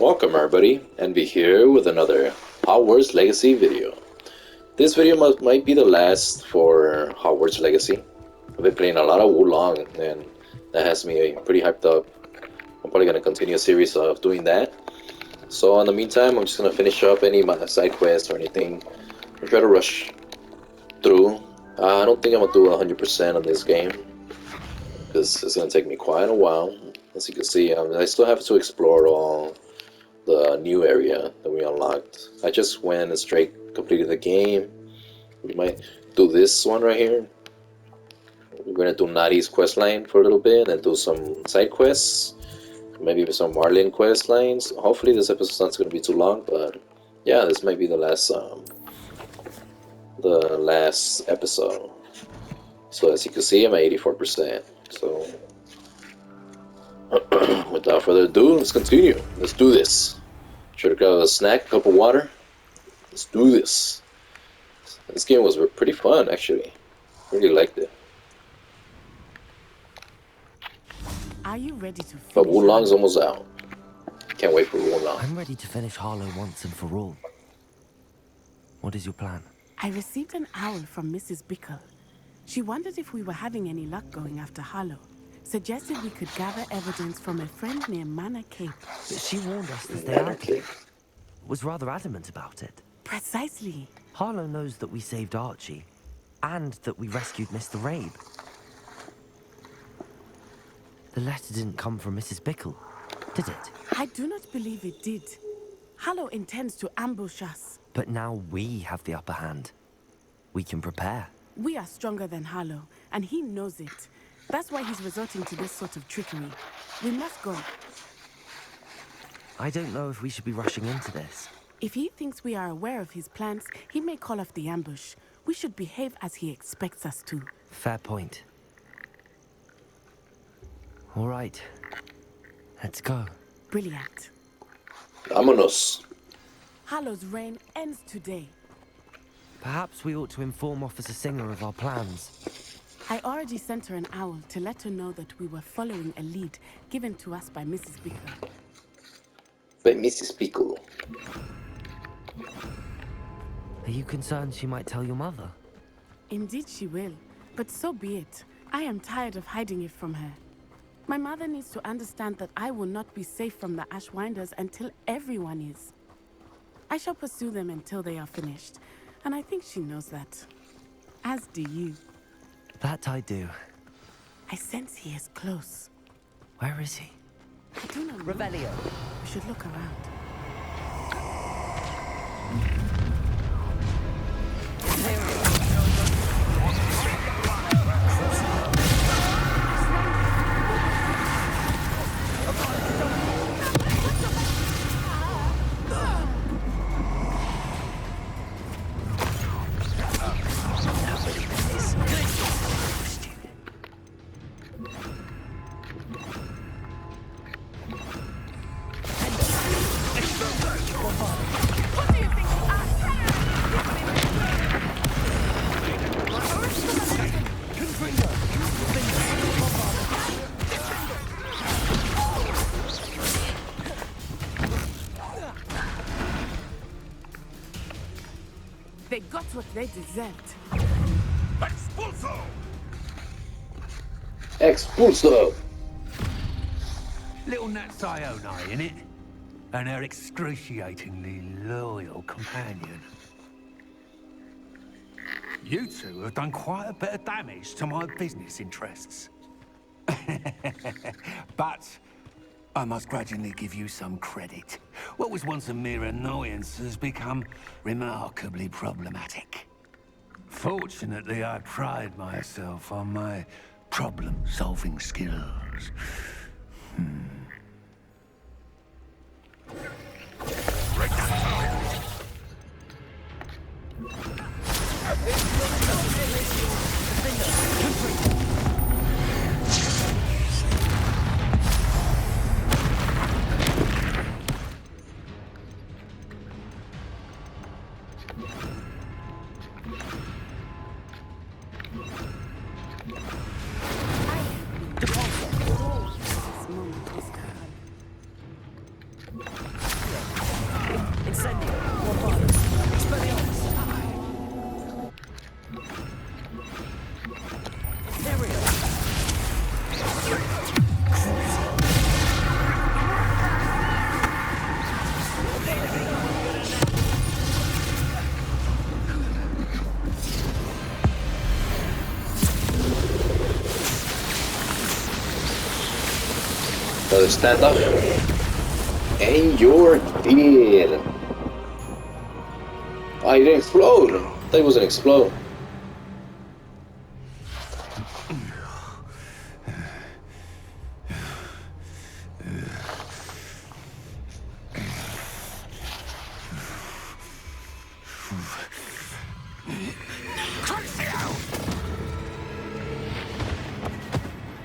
Welcome everybody, and be here with another Hogwarts Legacy video. This video might be the last for Hogwarts Legacy. I've been playing a lot of Wulong, and that has me pretty hyped up. I'm probably going to continue a series of doing that. So in the meantime, I'm just going to finish up any side quests or anything. I'll try to rush through. I don't think I'm going to do 100% on this game, because it's going to take me quite a while. As you can see, I still have to explore all the new area that we unlocked. I just went and straight completed the game. We might do this one right here. We're gonna do Nadi's quest line for a little bit and do some side quests, maybe some Marlin quest lines. Hopefully this episode's not gonna be too long, but yeah, this might be the last episode. So as you can see, I'm at 84%. So without further ado, let's continue. Let's do this. Should have got a snack, a cup of water. Let's do this. This game was pretty fun, actually. Really liked it. Are you ready to finish? But Wulong's almost out. Can't wait for Wulong. I'm ready to finish Harlow once and for all. What is your plan? I received an owl from Mrs. Bickle. She wondered if we were having any luck going after Harlow. Suggested we could gather evidence from a friend near Manor Cape. But she warned us to stay out of it. Was rather adamant about it. Precisely. Harlow knows that we saved Archie, and that we rescued Mr. Rabe. The letter didn't come from Mrs. Bickle, did it? I do not believe it did. Harlow intends to ambush us. But now we have the upper hand. We can prepare. We are stronger than Harlow, and he knows it. That's why he's resorting to this sort of trickery. We must go. I don't know if we should be rushing into this. If he thinks we are aware of his plans, he may call off the ambush. We should behave as he expects us to. Fair point. All right. Let's go. Brilliant. Vámonos. Harlow's reign ends today. Perhaps we ought to inform Officer Singer of our plans. I already sent her an owl to let her know that we were following a lead given to us by Mrs. Bickle. By Mrs. Bickle. Are you concerned she might tell your mother? Indeed she will, but so be it. I am tired of hiding it from her. My mother needs to understand that I will not be safe from the Ashwinders until everyone is. I shall pursue them until they are finished, and I think she knows that. As do you. That I do. I sense he is close. Where is he? I do not know. Revelio. We should look around. They got what they deserved. Expulso! Expulso! Little Nat Sione, innit? And her excruciatingly loyal companion. You two have done quite a bit of damage to my business interests. But I must grudgingly give you some credit. What was once a mere annoyance has become remarkably problematic. Fortunately, I pride myself on my problem-solving skills. Another standoff. And you're dead. Oh, he didn't explode. I thought he was gonna explode.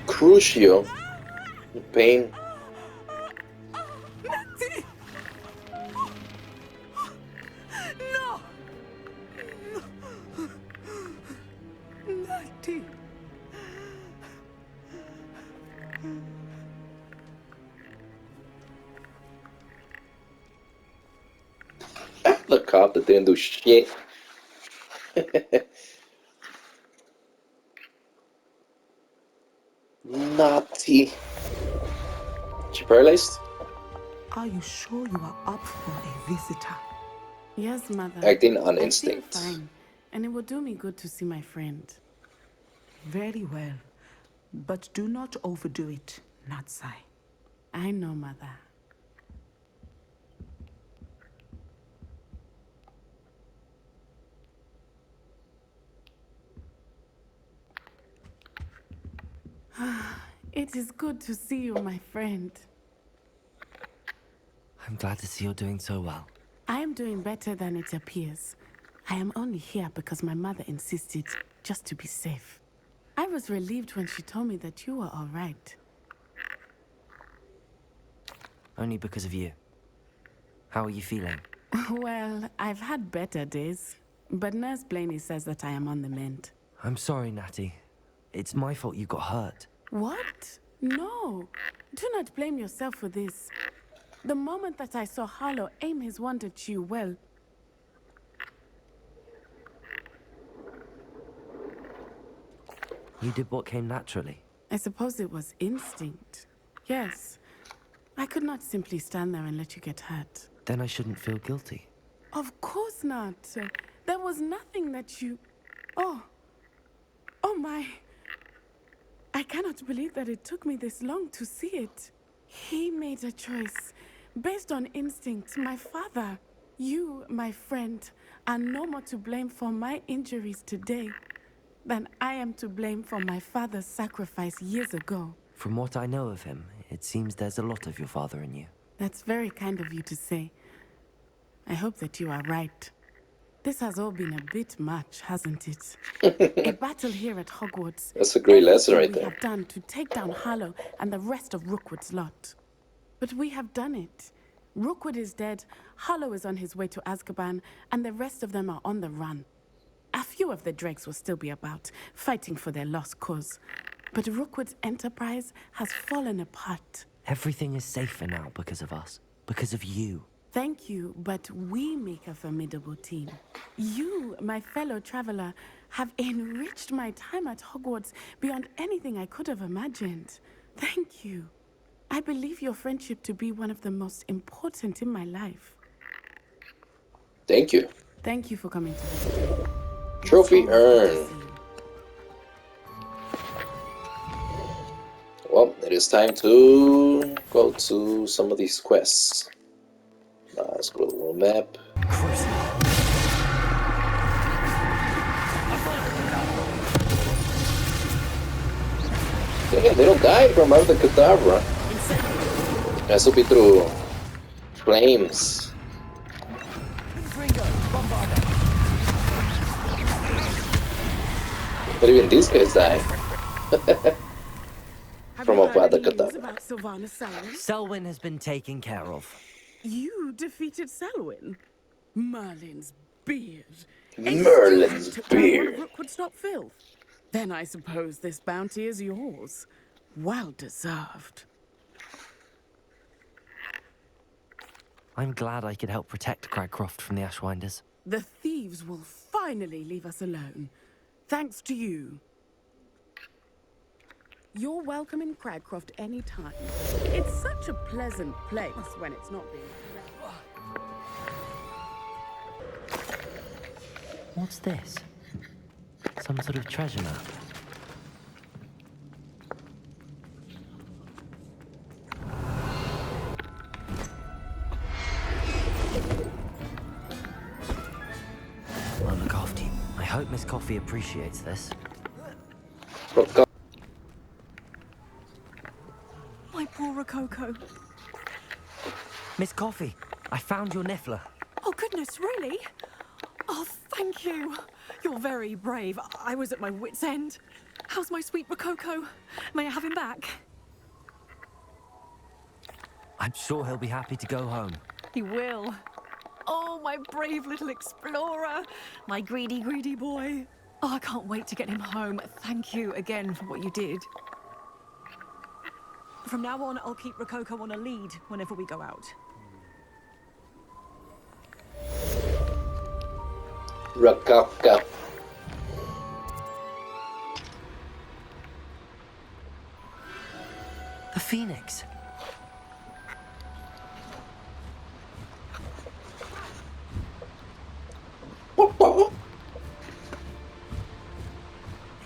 Crucio. Pain. No! Natty! The cop that didn't do shit. Naughty. She paralyzed? Are you sure you are up for a visitor? Yes, Mother. Acting on I instinct. feel fine, and it will do me good to see my friend. Very well. But do not overdo it, Natsai. I know, Mother. It is good to see you, my friend. I'm glad to see you're doing so well. I am doing better than it appears. I am only here because my mother insisted, just to be safe. I was relieved when she told me that you were all right. Only because of you. How are you feeling? Well, I've had better days, but Nurse Blaney says that I am on the mend. I'm sorry, Natty. It's my fault you got hurt. What? No. Do not blame yourself for this. The moment that I saw Harlow aim his wand at you, well... You did what came naturally. I suppose it was instinct. Yes. I could not simply stand there and let you get hurt. Then I shouldn't feel guilty. Of course not. There was nothing that you... Oh. Oh my... I cannot believe that it took me this long to see it. He made a choice based on instinct. My father, you, my friend, are no more to blame for my injuries today than I am to blame for my father's sacrifice years ago. From what I know of him, it seems there's a lot of your father in you. That's very kind of you to say. I hope that you are right. This has all been a bit much, hasn't it? A battle here at Hogwarts. That's a great lesson right Everything there. we have done to take down Harlow and the rest of Rookwood's lot. But we have done it. Rookwood is dead, Harlow is on his way to Azkaban, and the rest of them are on the run. A few of the dregs will still be about, fighting for their lost cause. But Rookwood's enterprise has fallen apart. Everything is safer now because of us. Because of you. Thank you, but we make a formidable team. You, my fellow traveler, have enriched my time at Hogwarts beyond anything I could have imagined. Thank you. I believe your friendship to be one of the most important in my life. Thank you. Thank you for coming to visit me. Trophy It's always good to earned. see you. Well, it is time to go to some of these quests. Let's go to the world map. Damn, they don't die from out the Kadabra. This will be through flames. But even these guys die. Have From you up heard at the any news Kadabra. about Sylvana Selwyn? Selwyn has been taken care of. You defeated Selwyn? Merlin's beard. Merlin's Took down one of beard. Rookwood's top filth. Then I suppose this bounty is yours. Well deserved. I'm glad I could help protect Cragcroft from the Ashwinders. The thieves will finally leave us alone. Thanks to you. You're welcome in Cragcroft anytime. It's such a pleasant place when it's not being... What's this? Some sort of treasure map. Miss Coffee appreciates this. Rococo. My poor Rococo. Miss Coffee, I found your Niffler. Oh, goodness, really? Oh, thank you. You're very brave. I was at my wit's end. How's my sweet Rococo? May I have him back? I'm sure he'll be happy to go home. He will. Oh, my brave little explorer. My greedy, greedy boy. Oh, I can't wait to get him home. Thank you again for what you did. From now on, I'll keep Rococo on a lead whenever we go out. Rococo. The Phoenix.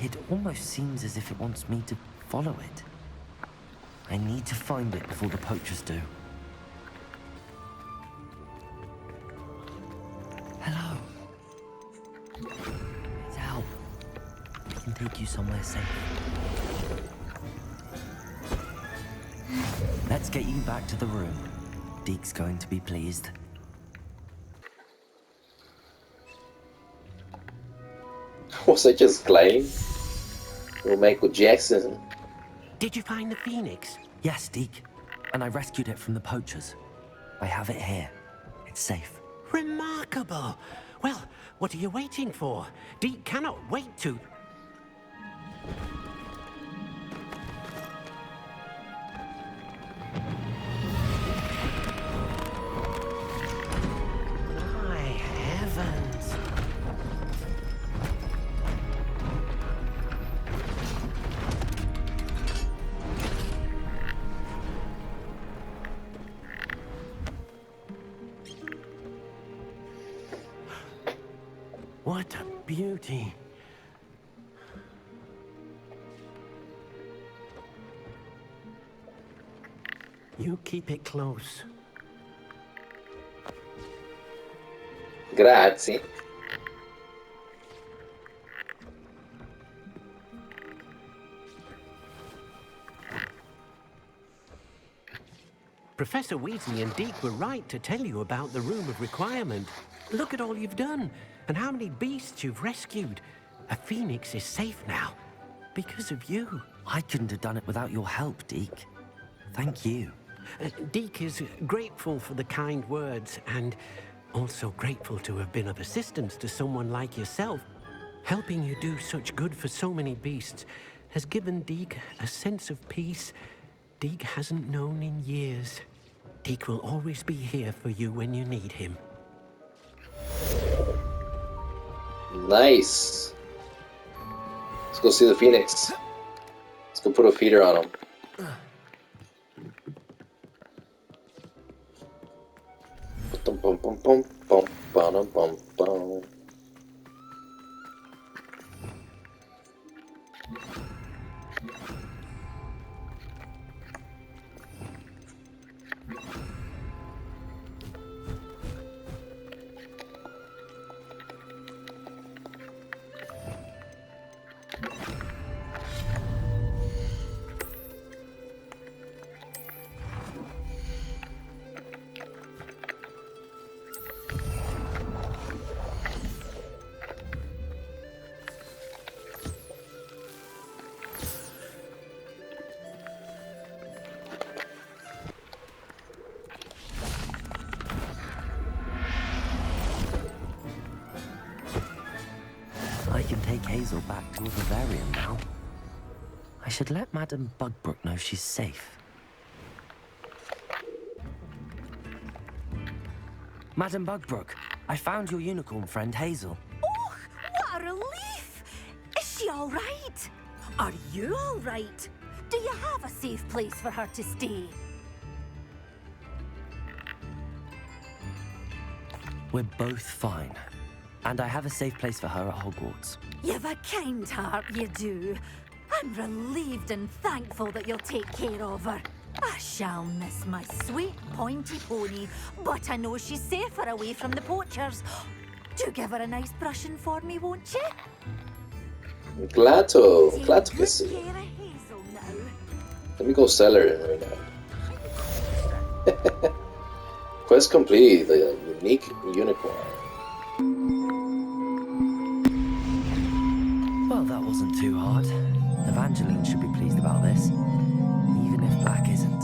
It almost seems as if it wants me to follow it. I need to find it before the poachers do. Hello. It's Al. I can take you somewhere safe. Let's get you back to the room. Deke's going to be pleased. Was I just playing? Or Michael Jackson? Did you find the Phoenix? Yes, Deke. And I rescued it from the poachers. I have it here. It's safe. Remarkable. Well, what are you waiting for? Deke cannot wait to... My heavens. What a beauty. You keep it close. Grazie. Professor Weasley and Deke were right to tell you about the Room of Requirement. Look at all you've done, and how many beasts you've rescued. A phoenix is safe now, because of you. I couldn't have done it without your help, Deke. Thank you. Deke is grateful for the kind words, and also grateful to have been of assistance to someone like yourself. Helping you do such good for so many beasts has given Deke a sense of peace Deke hasn't known in years. Deke will always be here for you when you need him. Nice. Let's go see the Phoenix. Let's go put a feeder on him. Bum, bum, bum, bum, bum, bum, bum, bum. I can take Hazel back to a vivarium now. I should let Madame Bugbrook know she's safe. Madame Bugbrook, I found your unicorn friend Hazel. Oh, what a relief! Is she all right? Are you all right? Do you have a safe place for her to stay? We're both fine. And I have a safe place for her at Hogwarts. You've a kind heart, you do. I'm relieved and thankful that you'll take care of her. I shall miss my sweet pointy pony, but I know she's safer away from the poachers. Do give her a nice brushing for me, won't you? Glad Take to good see. care of Hazel now. Let me go sell her right now. Quest complete, the unique unicorn. Well, that wasn't too hard. Evangeline should be pleased about this, even if Black isn't.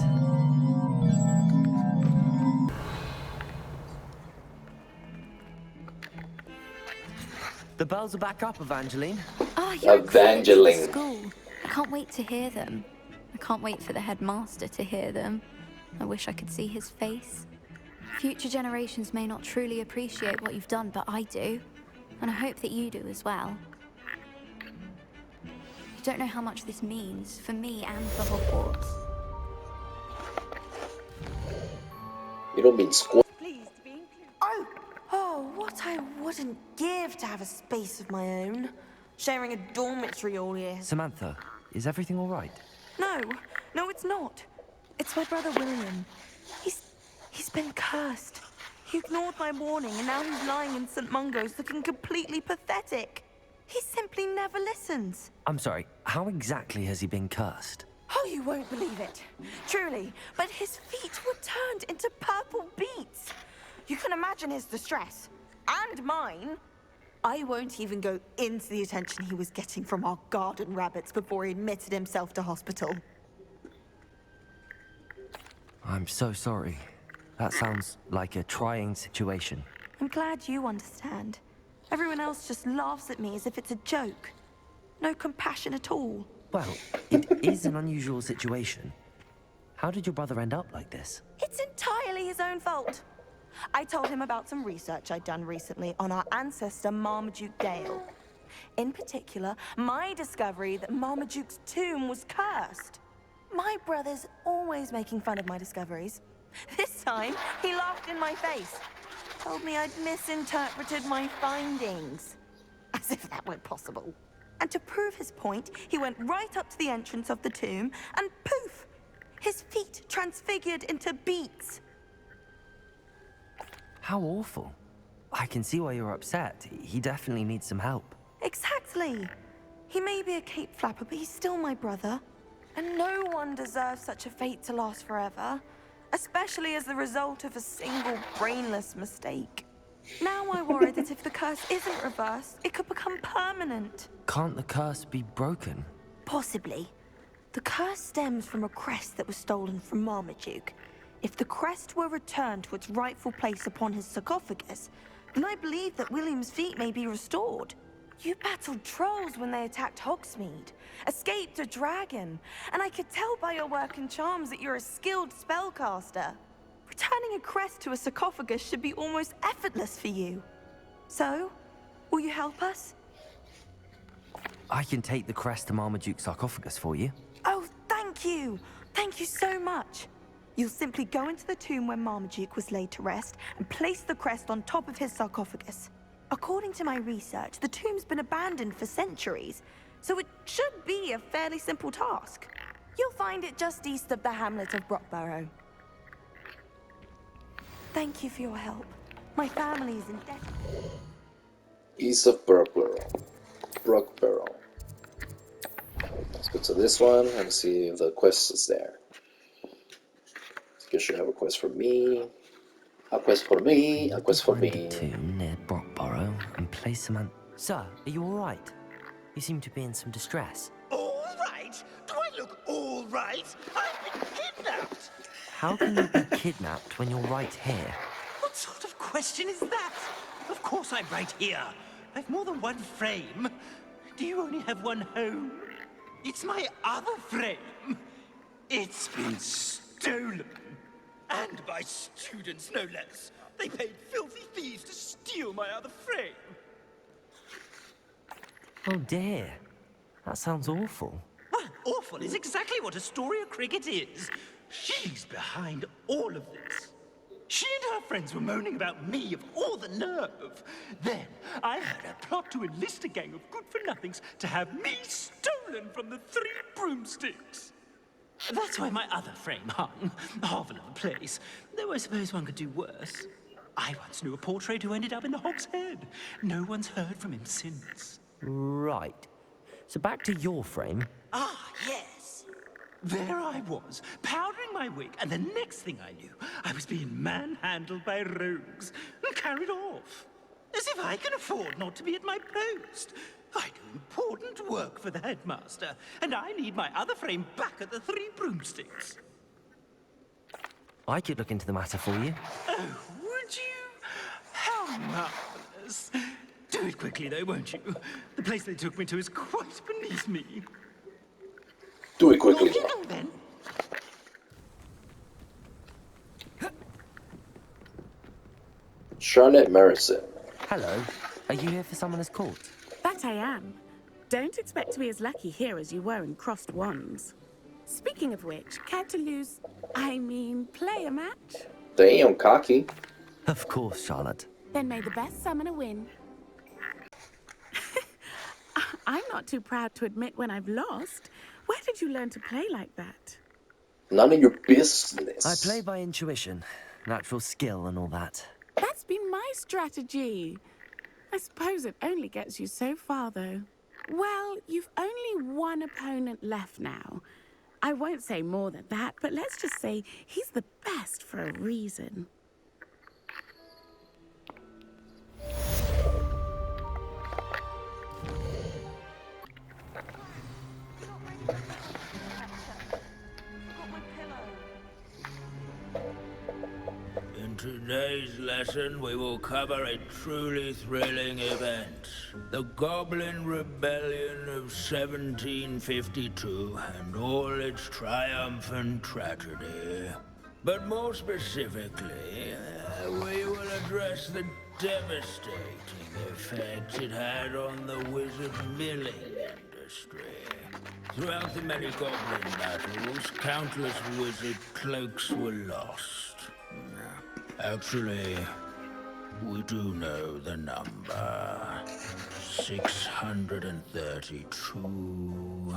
The bells are back up, Evangeline. Oh, you're excited for Evangeline. school. I can't wait to hear them. I can't wait for the headmaster to hear them. I wish I could see his face. Future generations may not truly appreciate what you've done, but I do. And I hope that you do as well. You don't know how much this means for me and for Hogwarts. You don't mean squat. Pleased to be included. Oh, what I wouldn't give to have a space of my own. Sharing a dormitory all year. Samantha, is everything all right? No, it's not. It's my brother William. He's been cursed. He ignored my warning and now he's lying in St. Mungo's looking completely pathetic. He simply never listens. I'm sorry, how exactly has he been cursed? Oh, you won't believe it. Truly, but his feet were turned into purple beets. You can imagine his distress. And mine. I won't even go into the attention he was getting from our garden rabbits before he admitted himself to hospital. I'm so sorry. That sounds like a trying situation. I'm glad you understand. Everyone else just laughs at me as if it's a joke. No compassion at all. Well, it is an unusual situation. How did your brother end up like this? It's entirely his own fault. I told him about some research I'd done recently on our ancestor Marmaduke Dale. In particular, my discovery that Marmaduke's tomb was cursed. My brother's always making fun of my discoveries. This time, he laughed in my face. Told me I'd misinterpreted my findings. As if that weren't possible. And to prove his point, he went right up to the entrance of the tomb and poof! His feet transfigured into beets. How awful. I can see why you're upset. He definitely needs some help. Exactly. He may be a cape flapper, but he's still my brother. And no one deserves such a fate to last forever. Especially as the result of a single brainless mistake. Now I worry that if the curse isn't reversed, it could become permanent. Can't the curse be broken? Possibly. The curse stems from a crest that was stolen from Marmaduke. If the crest were returned to its rightful place upon his sarcophagus, then I believe that William's feet may be restored. You battled trolls when they attacked Hogsmeade, escaped a dragon, and I could tell by your work and charms that you're a skilled spellcaster. Returning a crest to a sarcophagus should be almost effortless for you. So, will you help us? I can take the crest to Marmaduke's sarcophagus for you. Oh, thank you! Thank you so much! You'll simply go into the tomb where Marmaduke was laid to rest and place the crest on top of his sarcophagus. According to my research, the tomb's been abandoned for centuries, so it should be a fairly simple task. You'll find it just east of the hamlet of Brockborough. Thank you for your help. My family is in debt. East of Brockborough. Let's go to this one and see if the quest is there. Guess you have a quest for me. A quest for me. A quest for Find me. a tomb near Brockborough and place Samantha. Sir, are you all right? You seem to be in some distress. All right? Do I look all right? I've been kidnapped! How can you be kidnapped when you're right here? What sort of question is that? Of course I'm right here. I've more than one frame. Do you only have one home? It's my other frame. It's been stolen. And by students, no less. They paid filthy thieves to steal my other frame. Oh dear. That sounds awful. Well, awful is exactly what Astoria Cricket is. She's behind all of this. She and her friends were moaning about me of all the nerve. Then I had a plot to enlist a gang of good-for-nothings to have me stolen from the Three Broomsticks. That's why my other frame hung, half another place, though I suppose one could do worse. I once knew a portrait who ended up in the Hog's Head. No one's heard from him since. Right. So back to your frame. Ah, yes. There I was, powdering my wig, and the next thing I knew, I was being manhandled by rogues and carried off. As if I can afford not to be at my post. I do important work for the headmaster, and I need my other frame back at the Three Broomsticks. I could look into the matter for you. Oh, would you? How marvelous. Do it quickly, though, won't you? The place they took me to is quite beneath me. Do it quickly. Off you go, then. Charlotte Morrison. Hello. Are you here for Summoner's Court? That I am. Don't expect to be as lucky here as you were in Crossed Wands. Speaking of which, care to play a match? Damn, cocky. Of course, Charlotte. Then may the best summoner win. I'm not too proud to admit when I've lost. Where did you learn to play like that? None of your business. I play by intuition, natural skill and all that. That's been my strategy. I suppose it only gets you so far, though. Well, you've only one opponent left now. I won't say more than that, but let's just say he's the best for a reason. In today's lesson, we will cover a truly thrilling event. The Goblin Rebellion of 1752 and all its triumphant tragedy. But more specifically, we will address the devastating effect it had on the wizard milling industry. Throughout the many goblin battles, countless wizard cloaks were lost. Actually, we do know the number. 632.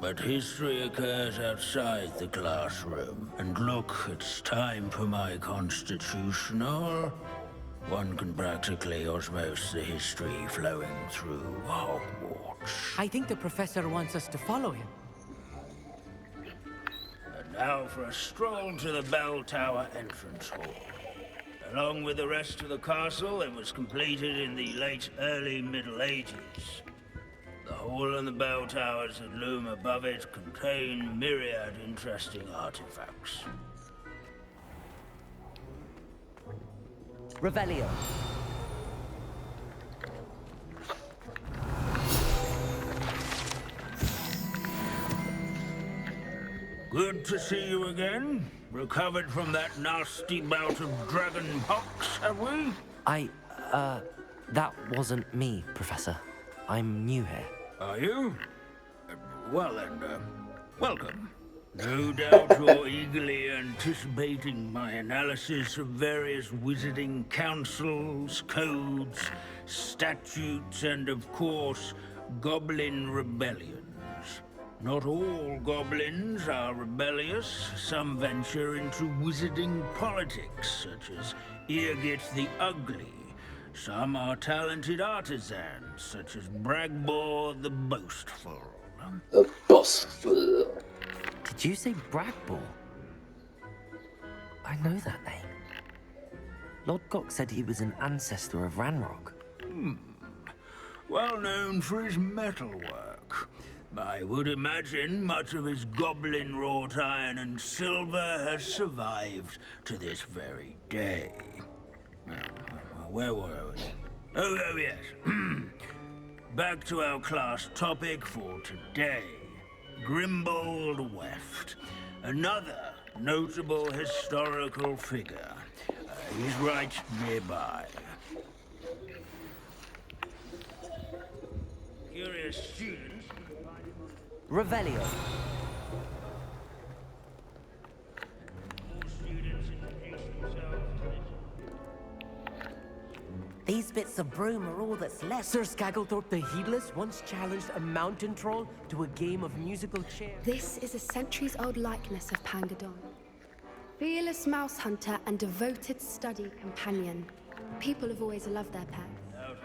But history occurs outside the classroom. And look, it's time for my constitutional. One can practically osmose the history flowing through Hogwarts. I think the professor wants us to follow him. And now for a stroll to the Bell Tower entrance hall. Along with the rest of the castle, it was completed in the early Middle Ages. The hall and the bell towers that loom above it contain myriad interesting artifacts. Revelio. Good to see you again. Recovered from that nasty bout of dragon pox, have we? That wasn't me, Professor. I'm new here. Are you? Well then, welcome. No doubt you're eagerly anticipating my analysis of various wizarding councils, codes, statutes, and of course, goblin rebellions. Not all goblins are rebellious. Some venture into wizarding politics, such as Eargit the Ugly. Some are talented artisans, such as Bragbor the Boastful. The Boastful. Did you say Bragbor? I know that name. Lord Gok said he was an ancestor of Ranrock. Well known for his metalwork. I would imagine much of his goblin wrought iron and silver has survived to this very day. Where were we? Oh yes. Back to our class topic for today. Grimbold Weft. Another notable historical figure. He's right nearby. Curious students. Revelio. These bits of broom are all that's left. Sir Scagglethorpe the Heedless once challenged a mountain troll to a game of musical chairs. This is a centuries-old likeness of Pangadon. Fearless mouse hunter and devoted study companion. People have always loved their pets.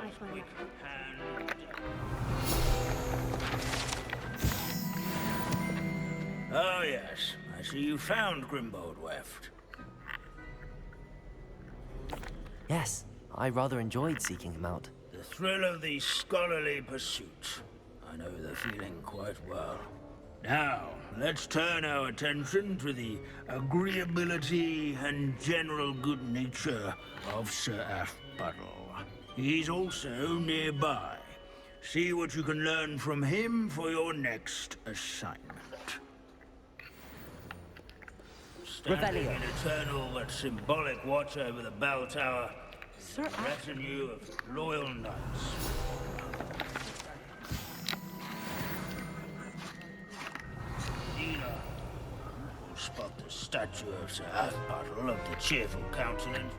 I find that. Oh yes, I see you found Grimbold Weft. Yes, I rather enjoyed seeking him out. The thrill of these scholarly pursuits. I know the feeling quite well. Now, let's turn our attention to the agreeability and general good nature of Sir Aphbuttle. He's also nearby. See what you can learn from him for your next assignment. Standing in eternal but symbolic watch over the bell tower, Sir a retinue of loyal knights. Dina, will spot the statue of Sir Aphbuttle of the cheerful countenance.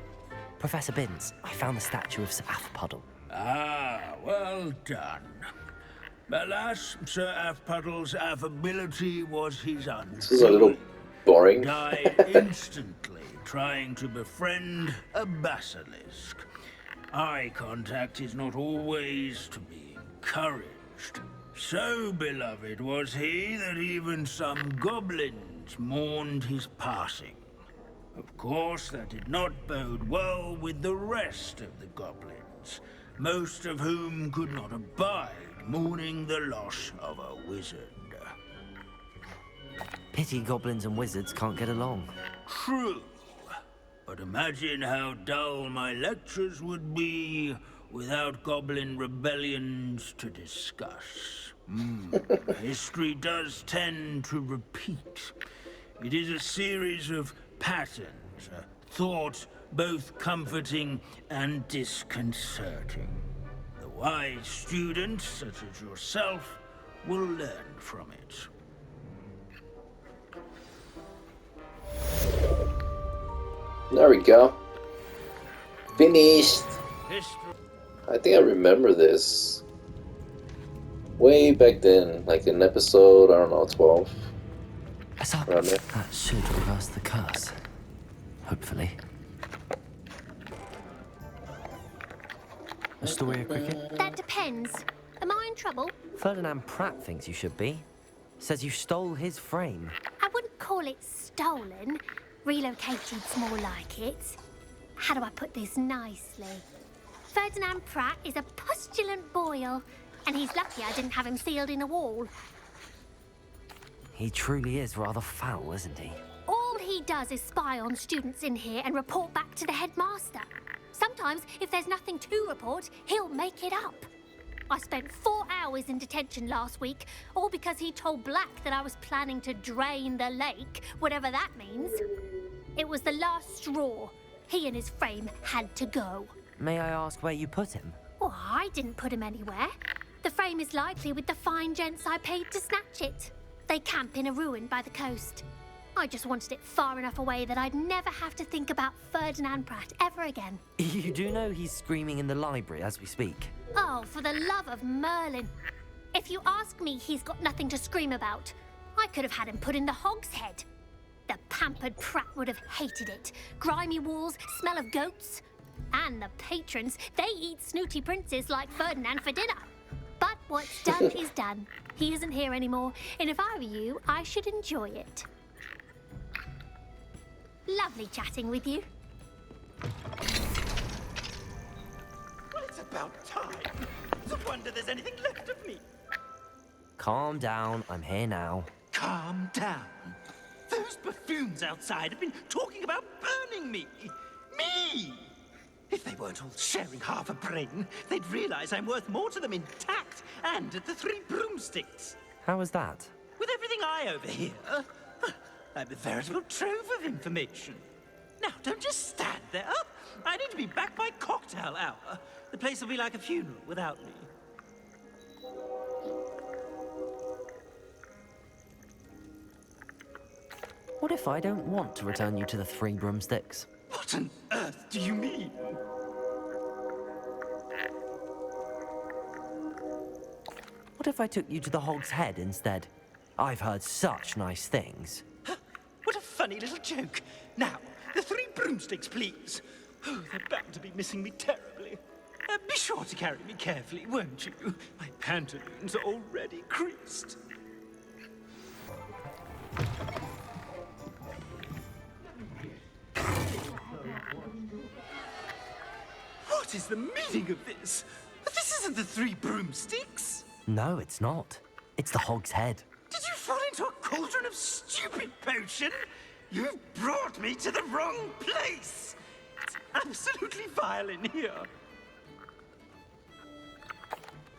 Professor Binns, I found the statue of Sir Aphbuttle. Ah, well done. Alas, Sir Aphbuttle's affability was his undoing. This is a little boring. Died instantly trying to befriend a basilisk. Eye contact is not always to be encouraged. So beloved was he that even some goblins mourned his passing. Of course, that did not bode well with the rest of the goblins, most of whom could not abide mourning the loss of a wizard. Pity goblins and wizards can't get along. True. But imagine how dull my lectures would be without goblin rebellions to discuss. History does tend to repeat. It is a series of patterns, a thought both comforting and disconcerting. The wise student, such as yourself, will learn from it. There we go. Finished. I think I remember this. Way back then, like in episode, I don't know, 12. Around there. That should reverse the curse. Hopefully. Astoria Cricket? That depends. Am I in trouble? Ferdinand Pratt thinks you should be. Says you stole his frame. I wouldn't call it stolen. Relocated's more like it. How do I put this nicely? Ferdinand Pratt is a postulant boil, and he's lucky I didn't have him sealed in a wall. He truly is rather foul, isn't he? All he does is spy on students in here and report back to the headmaster. Sometimes, if there's nothing to report, he'll make it up. I spent 4 hours in detention last week, all because he told Black that I was planning to drain the lake, whatever that means. It was the last straw. He and his frame had to go. May I ask where you put him? Oh, I didn't put him anywhere. The frame is likely with the fine gents I paid to snatch it. They camp in a ruin by the coast. I just wanted it far enough away that I'd never have to think about Ferdinand Pratt ever again. You do know he's screaming in the library as we speak. Oh, for the love of Merlin. If you ask me, he's got nothing to scream about. I could have had him put in the Hogshead. The pampered Pratt would have hated it. Grimy walls, smell of goats. And the patrons, they eat snooty princes like Ferdinand for dinner. But what's done is done. He isn't here anymore, and if I were you, I should enjoy it. Lovely chatting with you. Well, it's about time. It's a wonder there's anything left of me. Calm down, I'm here now. Calm down. Those buffoons outside have been talking about burning me. Me! If they weren't all sharing half a brain, they'd realize I'm worth more to them intact and at the 3 broomsticks. How was that? With everything I overhear, I'm a veritable trove of information. Now, don't just stand there. I need to be back by cocktail hour. The place will be like a funeral without me. What if I don't want to return you to the 3 broomsticks? What on earth do you mean? What if I took you to the Hog's Head instead? I've heard such nice things. What a funny little joke. Now, the 3 broomsticks, please. Oh, they're bound to be missing me terribly. Be sure to carry me carefully, won't you? My pantaloons are already creased. What is the meaning of this? This isn't the 3 broomsticks. No, it's not. It's the Hog's Head. Did you fall into a cauldron of stupid potion? You've brought me to the wrong place. It's absolutely vile in here.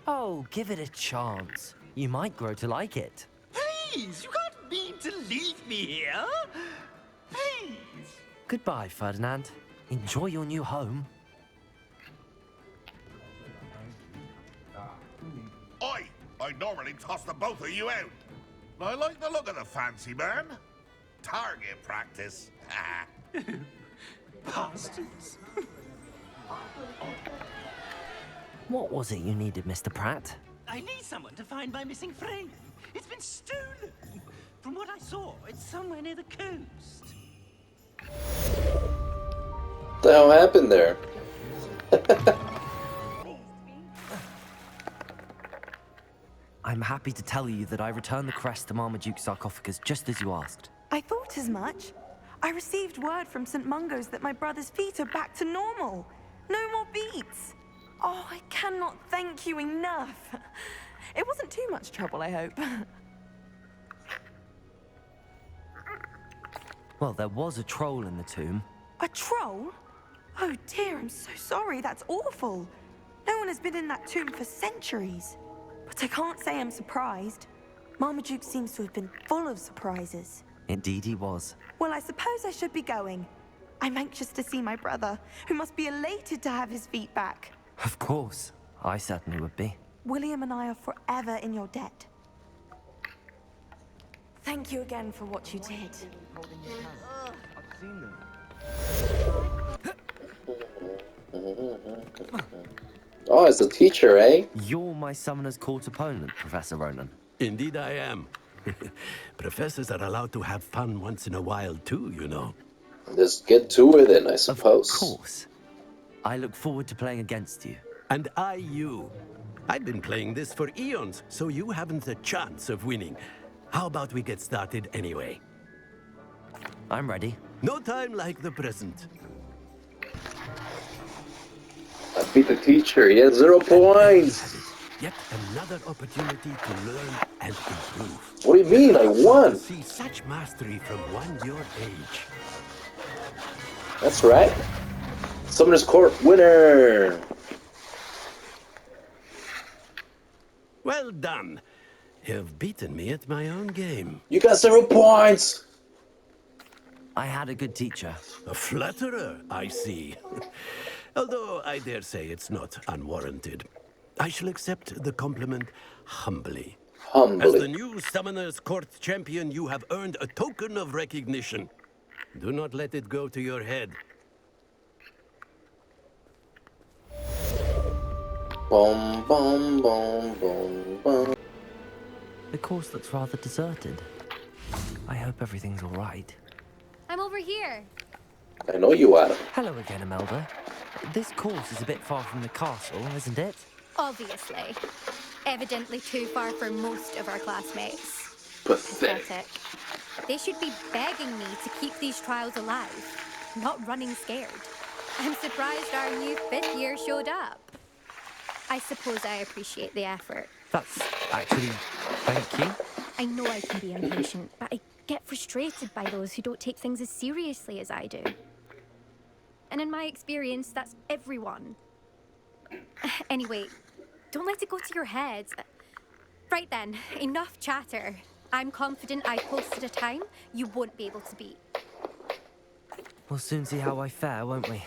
Oh, give it a chance. You might grow to like it. Please, you can't mean to leave me here. Please. Goodbye, Ferdinand. Enjoy your new home. Oi! I normally toss the both of you out. I like the look of the fancy man. Target practice. Bastards. What was it you needed, Mr. Pratt? I need someone to find my missing frame. It's been stolen. From what I saw, it's somewhere near the coast. What the hell happened there? I'm happy to tell you that I returned the crest to Marmaduke's sarcophagus just as you asked. I thought as much. I received word from St. Mungo's that my brother's feet are back to normal. No more beats. Oh, I cannot thank you enough. It wasn't too much trouble, I hope. Well, there was a troll in the tomb. A troll? Oh dear, I'm so sorry. That's awful. No one has been in that tomb for centuries. But I can't say I'm surprised. Marmaduke seems to have been full of surprises. Indeed he was. Well, I suppose I should be going. I'm anxious to see my brother, who must be elated to have his feet back. Of course. I certainly would be. William and I are forever in your debt. Thank you again for what you did. Oh, it's a teacher, eh? You're my Summoner's Court opponent, Professor Ronan. Indeed I am. Professors are allowed to have fun once in a while too, you know. Just get to it then, I suppose. Of course. I look forward to playing against you. And I you. I've been playing this for eons, so you haven't a chance of winning. How about we get started anyway? I'm ready. No time like the present. I beat the teacher. He has 0 points. Yet another opportunity to learn and improve. What do you mean? I won. See such mastery from one your age. That's right. Summoner's Court winner. Well done. You've beaten me at my own game. You got 0 points. I had a good teacher. A flatterer, I see. Although I dare say it's not unwarranted. I shall accept the compliment humbly. As the new Summoner's Court champion, you have earned a token of recognition. Do not let it go to your head. Boom, boom, boom, boom, boom. The course looks rather deserted. I hope everything's all right. I'm over here. I know you, Adam. Hello again, Imelda. This course is a bit far from the castle, isn't it? Obviously. Evidently too far for most of our classmates. Pathetic. They should be begging me to keep these trials alive, not running scared. I'm surprised our new 5th year showed up. I suppose I appreciate the effort. That's actually... thank you. I know I can be impatient, but I get frustrated by those who don't take things as seriously as I do. And in my experience, that's everyone. Anyway, don't let it go to your head. Right then, enough chatter. I'm confident I posted a time you won't be able to beat. We'll soon see how I fare, won't we?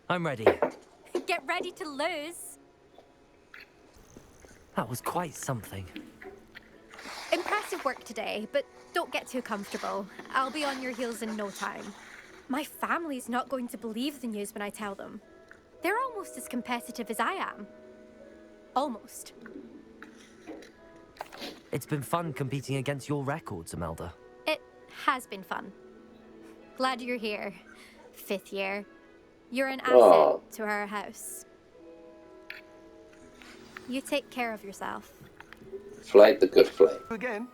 I'm ready. Get ready to lose. That was quite something. Impressive work today, but don't get too comfortable. I'll be on your heels in no time. My family's not going to believe the news when I tell them. They're almost as competitive as I am. Almost. It's been fun competing against your records, Imelda. It has been fun. Glad you're here. 5th year. You're an asset Oh, to our house. You take care of yourself. Flight the good flight. Again?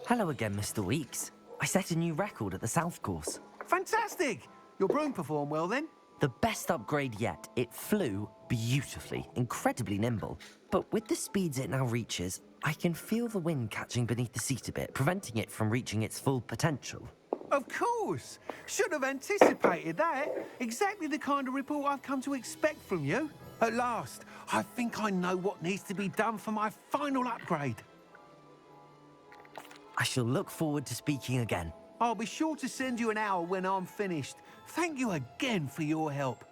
Hello again, Mr. Weeks. I set a new record at the South Course. Fantastic! Your broom performed well then? The best upgrade yet. It flew beautifully, incredibly nimble. But with the speeds it now reaches, I can feel the wind catching beneath the seat a bit, preventing it from reaching its full potential. Of course! Should have anticipated that. Exactly the kind of report I've come to expect from you. At last, I think I know what needs to be done for my final upgrade. I shall look forward to speaking again. I'll be sure to send you an hour when I'm finished. Thank you again for your help.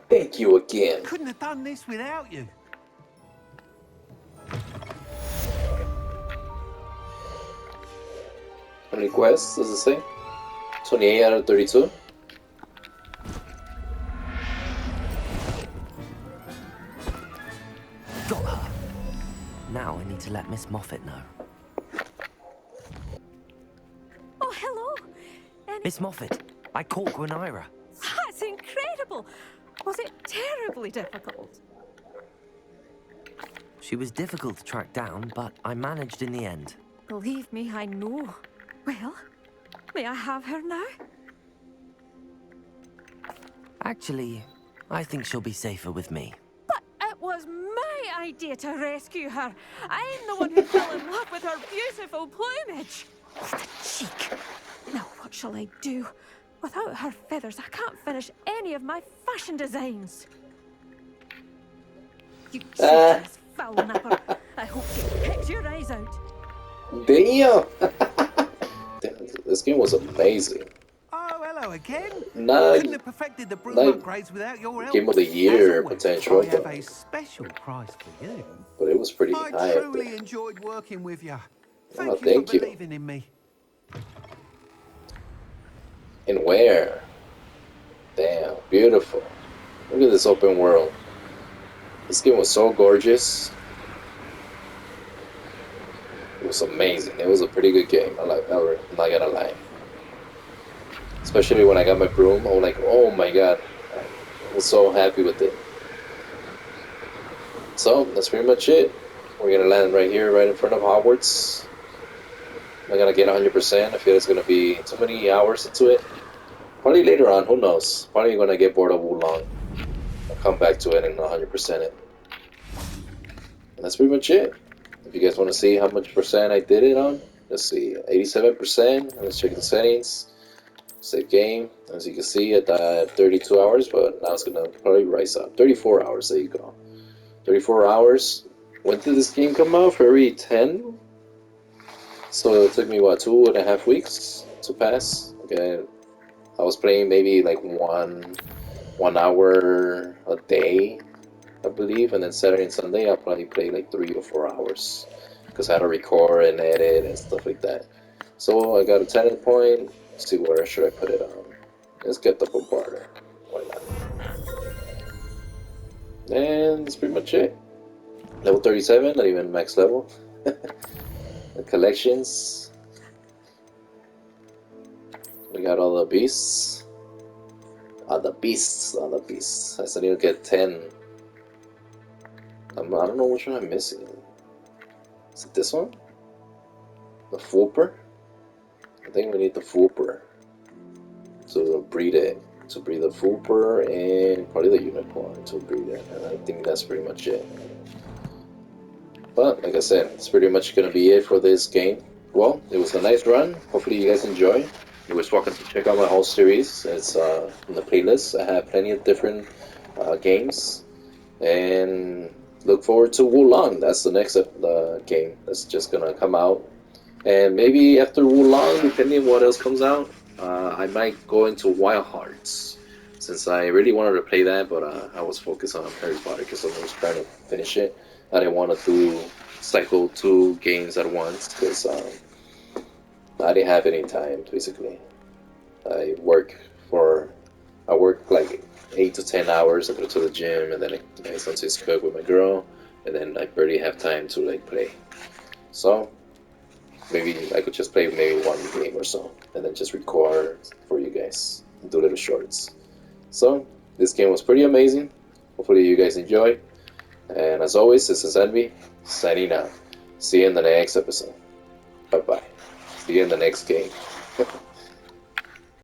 Thank you again. Couldn't have done this without you. How many quests does it say? 28 out of 32? Got her. Now I need to let Miss Moffat know. Oh, hello. Miss Moffat, I caught Gwenira. That's incredible. Was it terribly difficult? She was difficult to track down, but I managed in the end. Believe me, I know. Well, may I have her now? Actually, I think she'll be safer with me. But it was my idea to rescue her. I'm the one who fell in love with her beautiful plumage. The cheek. Now what shall I do? Without her feathers, I can't finish any of my fashion designs. You cheeky foul napper. I hope she picks your eyes out. Damn! This game was amazing. Oh, hello again. Couldn't have perfected the broom upgrades without your help. Game of the Year potential, I have a special prize for you. but it was pretty I high up truly there. enjoyed working with you. Oh, Thank you thank for you. believing in me. And where? Damn, beautiful. Look at this open world. This game was so gorgeous. It was amazing. It was a pretty good game. I'm not gonna lie. Especially when I got my broom, I was like, oh my god. I was so happy with it. So, that's pretty much it. We're gonna land right here, right in front of Hogwarts. I'm not gonna get 100%. I feel it's gonna be too many hours into it. Probably later on, who knows? Probably gonna get bored of Wulong. I'll come back to it and 100% it. And that's pretty much it. If you guys want to see how much percent I did it on, let's see, 87%. Let's check the settings. Save game. As you can see, at 32 hours, but now it's gonna probably rise up. 34 hours. There you go. 34 hours. When did this game come out? February 10. So it took me what, 2.5 weeks to pass. Okay, I was playing maybe like one hour a day, I believe, and then Saturday and Sunday I'll probably play like 3 or 4 hours because I had to record and edit and stuff like that. So I got a 10 point. Let's see, where should I put it on? Let's get the Bombarder. Why not? And that's pretty much it. Level 37, not even max level. The collections. We got all the beasts. All the beasts. I still need to get 10. I don't know which one I'm missing. Is it this one? The Fooper? I think we need the Fooper to breed it. To breed the Fooper and probably the Unicorn to breed it. And I think that's pretty much it. But like I said, it's pretty much gonna be it for this game. Well, it was a nice run. Hopefully you guys enjoy. You was welcome to check out my whole series. It's in the playlist. I have plenty of different games. And look forward to Wulong. That's the next game that's just gonna come out. And maybe after Wulong, depending on what else comes out, I might go into Wild Hearts. Since I really wanted to play that, but I was focused on Harry Potter because I was trying to finish it. I didn't want to do cycle 2 games at once because I didn't have any time, basically. I work like 8 to 10 hours. I go to the gym and then I sometimes cook with my girl, and then I barely have time to like play. So maybe I could just play maybe one game or so, and then just record for you guys, do little shorts. So this game was pretty amazing. Hopefully you guys enjoy. And as always, this is Envy, signing out. See you in the next episode. Bye bye. See you in the next game.